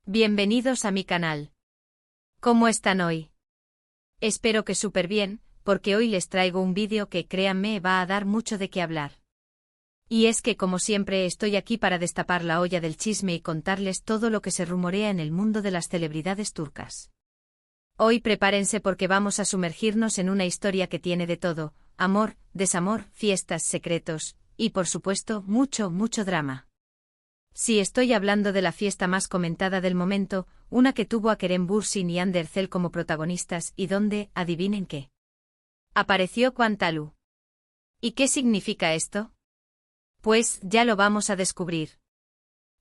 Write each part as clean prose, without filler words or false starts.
Bienvenidos a mi canal. ¿Cómo están hoy? Espero que súper bien, porque hoy les traigo un vídeo que, créanme, va a dar mucho de qué hablar. Y es que, como siempre, estoy aquí para destapar la olla del chisme y contarles todo lo que se rumorea en el mundo de las celebridades turcas. Hoy prepárense porque vamos a sumergirnos en una historia que tiene de todo: amor, desamor, fiestas, secretos, y por supuesto, mucho drama. Sí, estoy hablando de la fiesta más comentada del momento, una que tuvo a Kerem Bürsin y Hande Erçel como protagonistas y donde, adivinen qué, apareció Kuantalu. ¿Y qué significa esto? Pues, ya lo vamos a descubrir.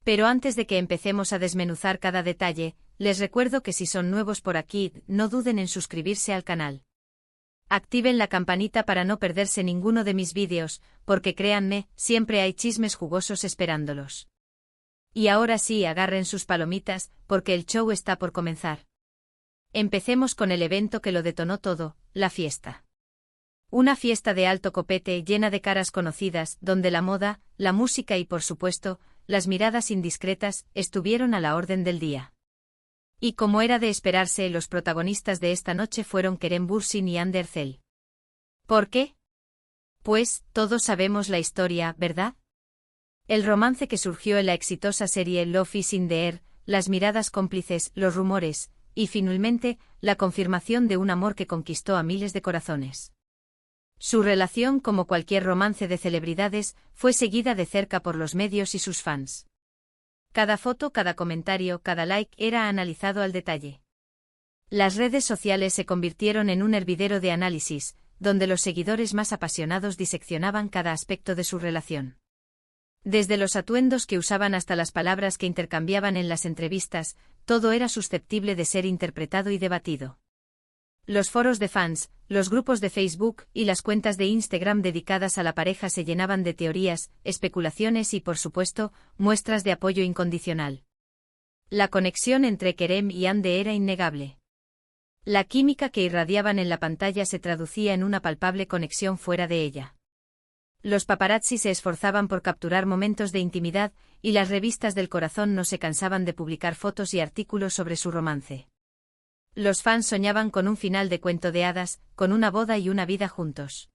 Pero antes de que empecemos a desmenuzar cada detalle, les recuerdo que si son nuevos por aquí, no duden en suscribirse al canal. Activen la campanita para no perderse ninguno de mis vídeos, porque créanme, siempre hay chismes jugosos esperándolos. Y ahora sí, agarren sus palomitas, porque el show está por comenzar. Empecemos con el evento que lo detonó todo, la fiesta. Una fiesta de alto copete llena de caras conocidas, donde la moda, la música y por supuesto, las miradas indiscretas, estuvieron a la orden del día. Y como era de esperarse, los protagonistas de esta noche fueron Kerem Bürsin y Hande Erçel. ¿Por qué? Pues, todos sabemos la historia, ¿verdad? El romance que surgió en la exitosa serie Love is in the Air, las miradas cómplices, los rumores, y finalmente, la confirmación de un amor que conquistó a miles de corazones. Su relación, como cualquier romance de celebridades, fue seguida de cerca por los medios y sus fans. Cada foto, cada comentario, cada like era analizado al detalle. Las redes sociales se convirtieron en un hervidero de análisis, donde los seguidores más apasionados diseccionaban cada aspecto de su relación. Desde los atuendos que usaban hasta las palabras que intercambiaban en las entrevistas, todo era susceptible de ser interpretado y debatido. Los foros de fans, los grupos de Facebook y las cuentas de Instagram dedicadas a la pareja se llenaban de teorías, especulaciones y, por supuesto, muestras de apoyo incondicional. La conexión entre Kerem y Hande era innegable. La química que irradiaban en la pantalla se traducía en una palpable conexión fuera de ella. Los paparazzi se esforzaban por capturar momentos de intimidad, y las revistas del corazón no se cansaban de publicar fotos y artículos sobre su romance. Los fans soñaban con un final de cuento de hadas, con una boda y una vida juntos.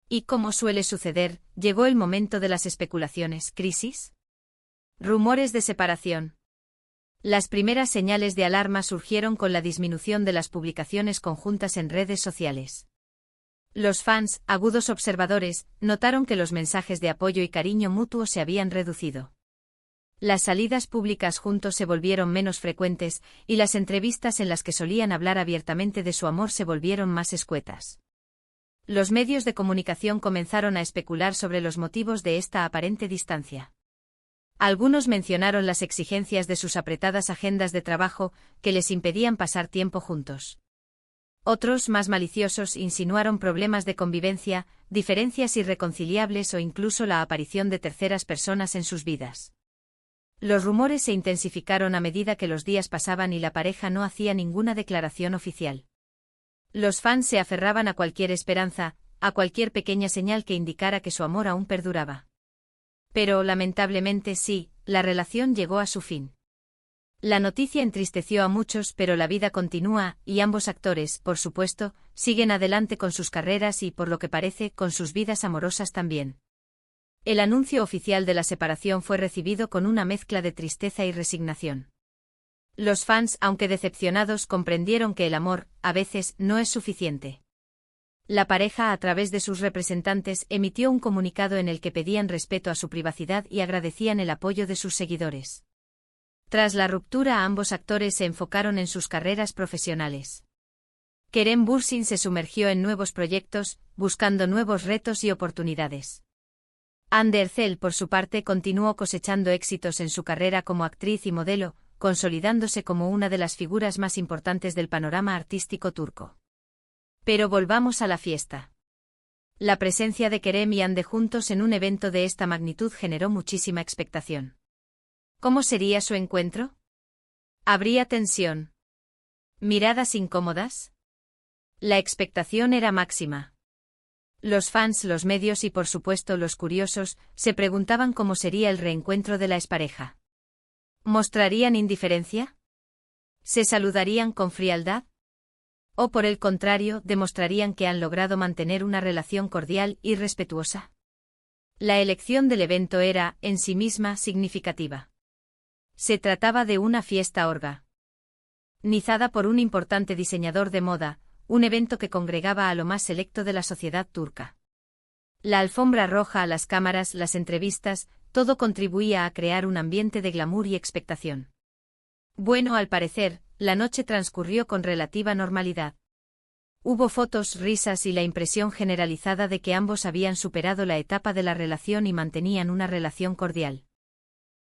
Y como suele suceder, llegó el momento de las especulaciones. ¿Crisis? Rumores de separación. Las primeras señales de alarma surgieron con la disminución de las publicaciones conjuntas en redes sociales. Los fans, agudos observadores, notaron que los mensajes de apoyo y cariño mutuo se habían reducido. Las salidas públicas juntos se volvieron menos frecuentes, y las entrevistas en las que solían hablar abiertamente de su amor se volvieron más escuetas. Los medios de comunicación comenzaron a especular sobre los motivos de esta aparente distancia. Algunos mencionaron las exigencias de sus apretadas agendas de trabajo, que les impedían pasar tiempo juntos. Otros, más maliciosos, insinuaron problemas de convivencia, diferencias irreconciliables o incluso la aparición de terceras personas en sus vidas. Los rumores se intensificaron a medida que los días pasaban y la pareja no hacía ninguna declaración oficial. Los fans se aferraban a cualquier esperanza, a cualquier pequeña señal que indicara que su amor aún perduraba. Pero, lamentablemente sí, la relación llegó a su fin. La noticia entristeció a muchos, pero la vida continúa, y ambos actores, por supuesto, siguen adelante con sus carreras y, por lo que parece, con sus vidas amorosas también. El anuncio oficial de la separación fue recibido con una mezcla de tristeza y resignación. Los fans, aunque decepcionados, comprendieron que el amor, a veces, no es suficiente. La pareja, a través de sus representantes, emitió un comunicado en el que pedían respeto a su privacidad y agradecían el apoyo de sus seguidores. Tras la ruptura, ambos actores se enfocaron en sus carreras profesionales. Kerem Bürsin se sumergió en nuevos proyectos, buscando nuevos retos y oportunidades. Hande Erçel, por su parte, continuó cosechando éxitos en su carrera como actriz y modelo, consolidándose como una de las figuras más importantes del panorama artístico turco. Pero volvamos a la fiesta. La presencia de Kerem y Hande juntos en un evento de esta magnitud generó muchísima expectación. ¿Cómo sería su encuentro? ¿Habría tensión? ¿Miradas incómodas? La expectación era máxima. Los fans, los medios y por supuesto los curiosos, se preguntaban cómo sería el reencuentro de la expareja. ¿Mostrarían indiferencia? ¿Se saludarían con frialdad? ¿O por el contrario, demostrarían que han logrado mantener una relación cordial y respetuosa? La elección del evento era, en sí misma, significativa. Se trataba de una fiesta organizada por un importante diseñador de moda, un evento que congregaba a lo más selecto de la sociedad turca. La alfombra roja, las cámaras, las entrevistas, todo contribuía a crear un ambiente de glamour y expectación. Bueno, al parecer, la noche transcurrió con relativa normalidad. Hubo fotos, risas y la impresión generalizada de que ambos habían superado la etapa de la relación y mantenían una relación cordial.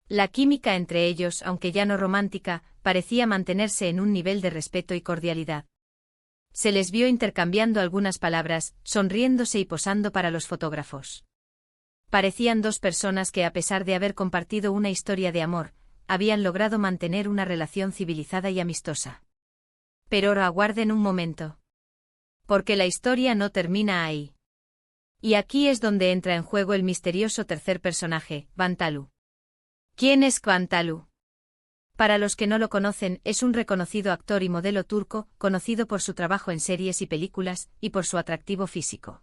La química entre ellos, aunque ya no romántica, parecía mantenerse en un nivel de respeto y cordialidad. Se les vio intercambiando algunas palabras, sonriéndose y posando para los fotógrafos. Parecían dos personas que, a pesar de haber compartido una historia de amor, habían logrado mantener una relación civilizada y amistosa. Pero ahora aguarden un momento. Porque la historia no termina ahí. Y aquí es donde entra en juego el misterioso tercer personaje, Vantalu. ¿Quién es Vantalu? Para los que no lo conocen, es un reconocido actor y modelo turco, conocido por su trabajo en series y películas, y por su atractivo físico.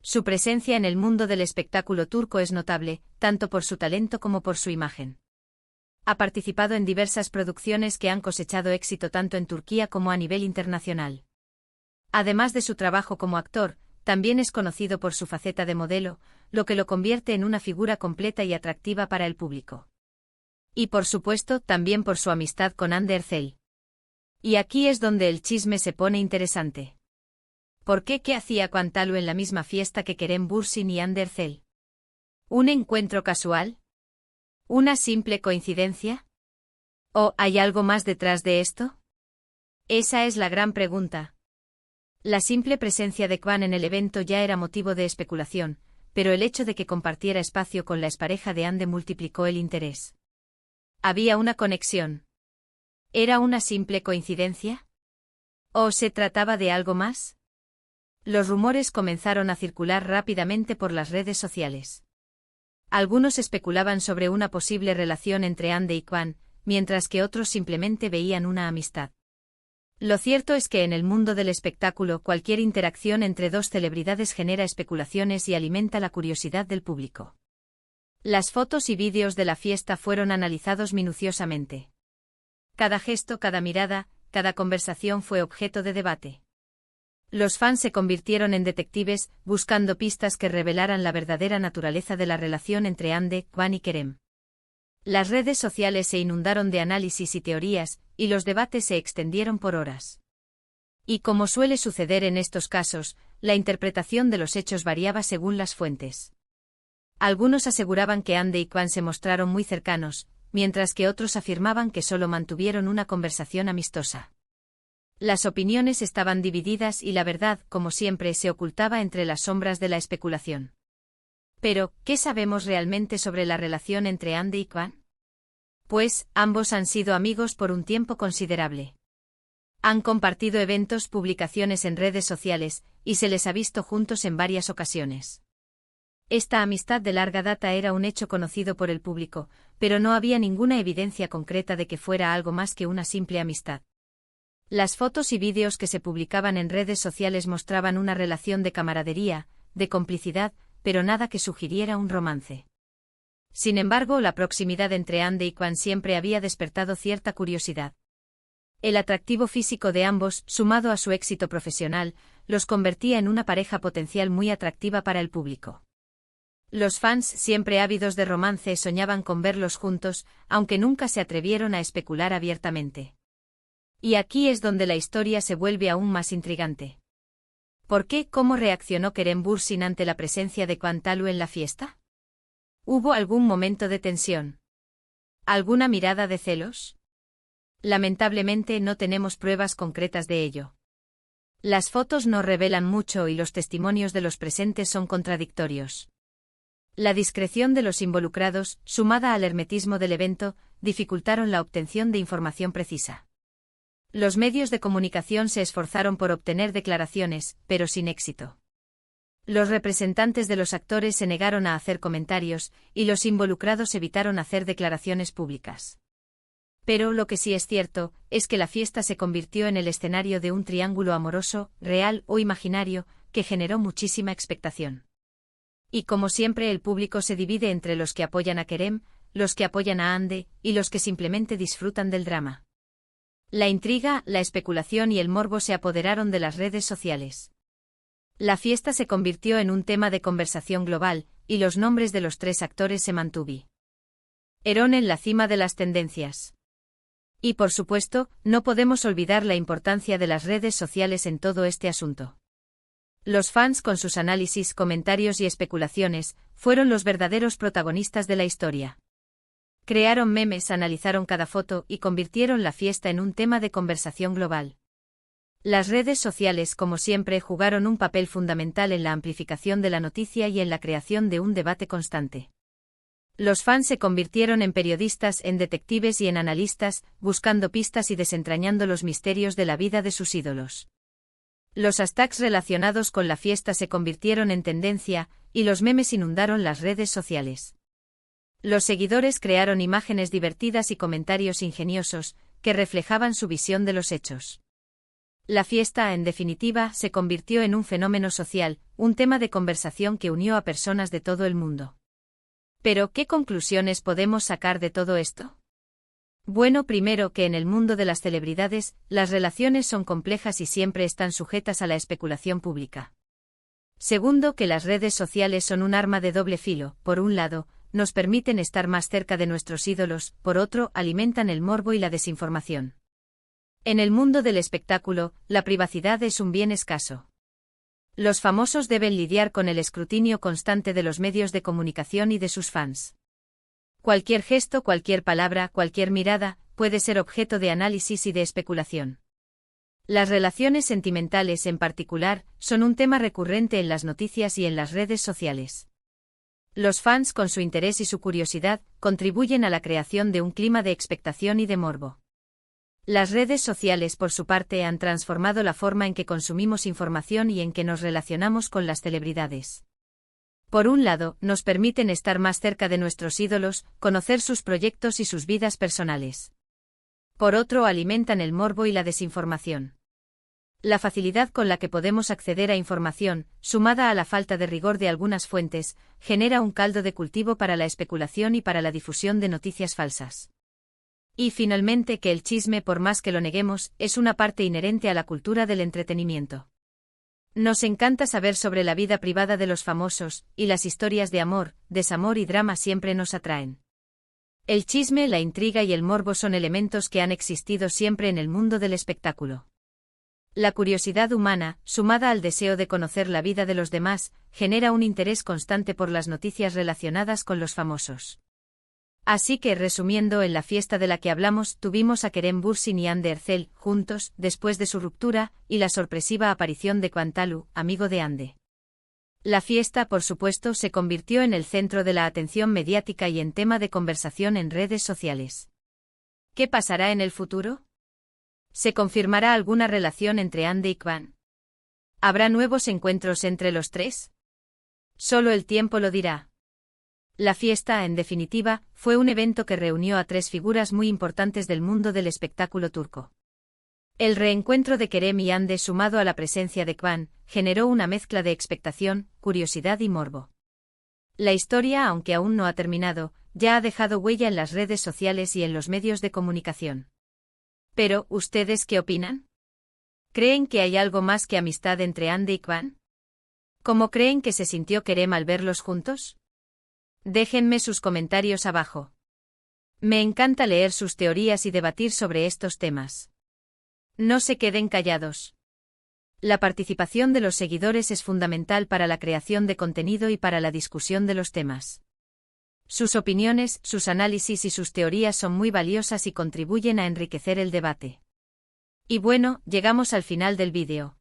Su presencia en el mundo del espectáculo turco es notable, tanto por su talento como por su imagen. Ha participado en diversas producciones que han cosechado éxito tanto en Turquía como a nivel internacional. Además de su trabajo como actor, también es conocido por su faceta de modelo, lo que lo convierte en una figura completa y atractiva para el público. Y por supuesto, también por su amistad con Hande Erçel. Y aquí es donde el chisme se pone interesante. ¿Por qué? ¿Qué hacía Vantalu en la misma fiesta que Kerem Bürsin y Hande Erçel? ¿Un encuentro casual? ¿Una simple coincidencia? ¿O hay algo más detrás de esto? Esa es la gran pregunta. La simple presencia de Kwan en el evento ya era motivo de especulación, pero el hecho de que compartiera espacio con la expareja de Hande multiplicó el interés. ¿Había una conexión? ¿Era una simple coincidencia? ¿O se trataba de algo más? Los rumores comenzaron a circular rápidamente por las redes sociales. Algunos especulaban sobre una posible relación entre Hande y Kwan, mientras que otros simplemente veían una amistad. Lo cierto es que en el mundo del espectáculo cualquier interacción entre dos celebridades genera especulaciones y alimenta la curiosidad del público. Las fotos y vídeos de la fiesta fueron analizados minuciosamente. Cada gesto, cada mirada, cada conversación fue objeto de debate. Los fans se convirtieron en detectives, buscando pistas que revelaran la verdadera naturaleza de la relación entre Hande, Kwan y Kerem. Las redes sociales se inundaron de análisis y teorías, y los debates se extendieron por horas. Y como suele suceder en estos casos, la interpretación de los hechos variaba según las fuentes. Algunos aseguraban que Hande y Kwan se mostraron muy cercanos, mientras que otros afirmaban que solo mantuvieron una conversación amistosa. Las opiniones estaban divididas y la verdad, como siempre, se ocultaba entre las sombras de la especulación. Pero, ¿qué sabemos realmente sobre la relación entre Hande y Kwan? Pues, ambos han sido amigos por un tiempo considerable. Han compartido eventos, publicaciones en redes sociales, y se les ha visto juntos en varias ocasiones. Esta amistad de larga data era un hecho conocido por el público, pero no había ninguna evidencia concreta de que fuera algo más que una simple amistad. Las fotos y vídeos que se publicaban en redes sociales mostraban una relación de camaradería, de complicidad, pero nada que sugiriera un romance. Sin embargo, la proximidad entre Hande y Kwan siempre había despertado cierta curiosidad. El atractivo físico de ambos, sumado a su éxito profesional, los convertía en una pareja potencial muy atractiva para el público. Los fans, siempre ávidos de romance, soñaban con verlos juntos, aunque nunca se atrevieron a especular abiertamente. Y aquí es donde la historia se vuelve aún más intrigante. ¿Por qué? ¿Cómo reaccionó Kerem Bürsin ante la presencia de Vantalu en la fiesta? ¿Hubo algún momento de tensión? ¿Alguna mirada de celos? Lamentablemente no tenemos pruebas concretas de ello. Las fotos no revelan mucho y los testimonios de los presentes son contradictorios. La discreción de los involucrados, sumada al hermetismo del evento, dificultaron la obtención de información precisa. Los medios de comunicación se esforzaron por obtener declaraciones, pero sin éxito. Los representantes de los actores se negaron a hacer comentarios, y los involucrados evitaron hacer declaraciones públicas. Pero lo que sí es cierto, es que la fiesta se convirtió en el escenario de un triángulo amoroso, real o imaginario, que generó muchísima expectación. Y como siempre el público se divide entre los que apoyan a Kerem, los que apoyan a Hande, y los que simplemente disfrutan del drama. La intriga, la especulación y el morbo se apoderaron de las redes sociales. La fiesta se convirtió en un tema de conversación global, y los nombres de los tres actores se mantuvieron en la cima de las tendencias. Y por supuesto, no podemos olvidar la importancia de las redes sociales en todo este asunto. Los fans con sus análisis, comentarios y especulaciones, fueron los verdaderos protagonistas de la historia. Crearon memes, analizaron cada foto y convirtieron la fiesta en un tema de conversación global. Las redes sociales, como siempre, jugaron un papel fundamental en la amplificación de la noticia y en la creación de un debate constante. Los fans se convirtieron en periodistas, en detectives y en analistas, buscando pistas y desentrañando los misterios de la vida de sus ídolos. Los hashtags relacionados con la fiesta se convirtieron en tendencia, y los memes inundaron las redes sociales. Los seguidores crearon imágenes divertidas y comentarios ingeniosos, que reflejaban su visión de los hechos. La fiesta, en definitiva, se convirtió en un fenómeno social, un tema de conversación que unió a personas de todo el mundo. Pero, ¿qué conclusiones podemos sacar de todo esto? Bueno, primero que en el mundo de las celebridades, las relaciones son complejas y siempre están sujetas a la especulación pública. Segundo, que las redes sociales son un arma de doble filo, por un lado, nos permiten estar más cerca de nuestros ídolos, por otro, alimentan el morbo y la desinformación. En el mundo del espectáculo, la privacidad es un bien escaso. Los famosos deben lidiar con el escrutinio constante de los medios de comunicación y de sus fans. Cualquier gesto, cualquier palabra, cualquier mirada, puede ser objeto de análisis y de especulación. Las relaciones sentimentales en particular, son un tema recurrente en las noticias y en las redes sociales. Los fans, con su interés y su curiosidad, contribuyen a la creación de un clima de expectación y de morbo. Las redes sociales, por su parte, han transformado la forma en que consumimos información y en que nos relacionamos con las celebridades. Por un lado, nos permiten estar más cerca de nuestros ídolos, conocer sus proyectos y sus vidas personales. Por otro, alimentan el morbo y la desinformación. La facilidad con la que podemos acceder a información, sumada a la falta de rigor de algunas fuentes, genera un caldo de cultivo para la especulación y para la difusión de noticias falsas. Y finalmente que el chisme, por más que lo neguemos, es una parte inherente a la cultura del entretenimiento. Nos encanta saber sobre la vida privada de los famosos, y las historias de amor, desamor y drama siempre nos atraen. El chisme, la intriga y el morbo son elementos que han existido siempre en el mundo del espectáculo. La curiosidad humana, sumada al deseo de conocer la vida de los demás, genera un interés constante por las noticias relacionadas con los famosos. Así que, resumiendo, en la fiesta de la que hablamos, tuvimos a Kerem Bürsin y Hande Erçel, juntos, después de su ruptura, y la sorpresiva aparición de Kaan Talu, amigo de Hande. La fiesta, por supuesto, se convirtió en el centro de la atención mediática y en tema de conversación en redes sociales. ¿Qué pasará en el futuro? ¿Se confirmará alguna relación entre Hande y Kaan? ¿Habrá nuevos encuentros entre los tres? Solo el tiempo lo dirá. La fiesta, en definitiva, fue un evento que reunió a tres figuras muy importantes del mundo del espectáculo turco. El reencuentro de Kerem y Hande, sumado a la presencia de Kaan, generó una mezcla de expectación, curiosidad y morbo. La historia, aunque aún no ha terminado, ya ha dejado huella en las redes sociales y en los medios de comunicación. Pero, ¿ustedes qué opinan? ¿Creen que hay algo más que amistad entre Hande y Kaan? ¿Cómo creen que se sintió Kerem al verlos juntos? Déjenme sus comentarios abajo. Me encanta leer sus teorías y debatir sobre estos temas. No se queden callados. La participación de los seguidores es fundamental para la creación de contenido y para la discusión de los temas. Sus opiniones, sus análisis y sus teorías son muy valiosas y contribuyen a enriquecer el debate. Y bueno, llegamos al final del vídeo.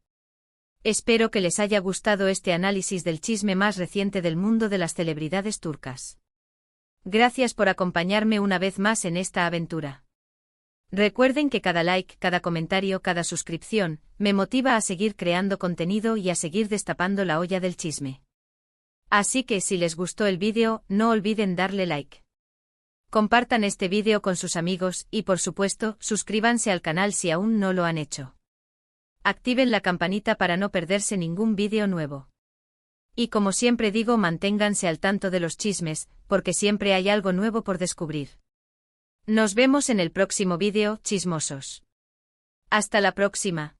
Espero que les haya gustado este análisis del chisme más reciente del mundo de las celebridades turcas. Gracias por acompañarme una vez más en esta aventura. Recuerden que cada like, cada comentario, cada suscripción, me motiva a seguir creando contenido y a seguir destapando la olla del chisme. Así que si les gustó el vídeo, no olviden darle like. Compartan este vídeo con sus amigos y por supuesto, suscríbanse al canal si aún no lo han hecho. Activen la campanita para no perderse ningún vídeo nuevo. Y como siempre digo, manténganse al tanto de los chismes, porque siempre hay algo nuevo por descubrir. Nos vemos en el próximo vídeo, chismosos. Hasta la próxima.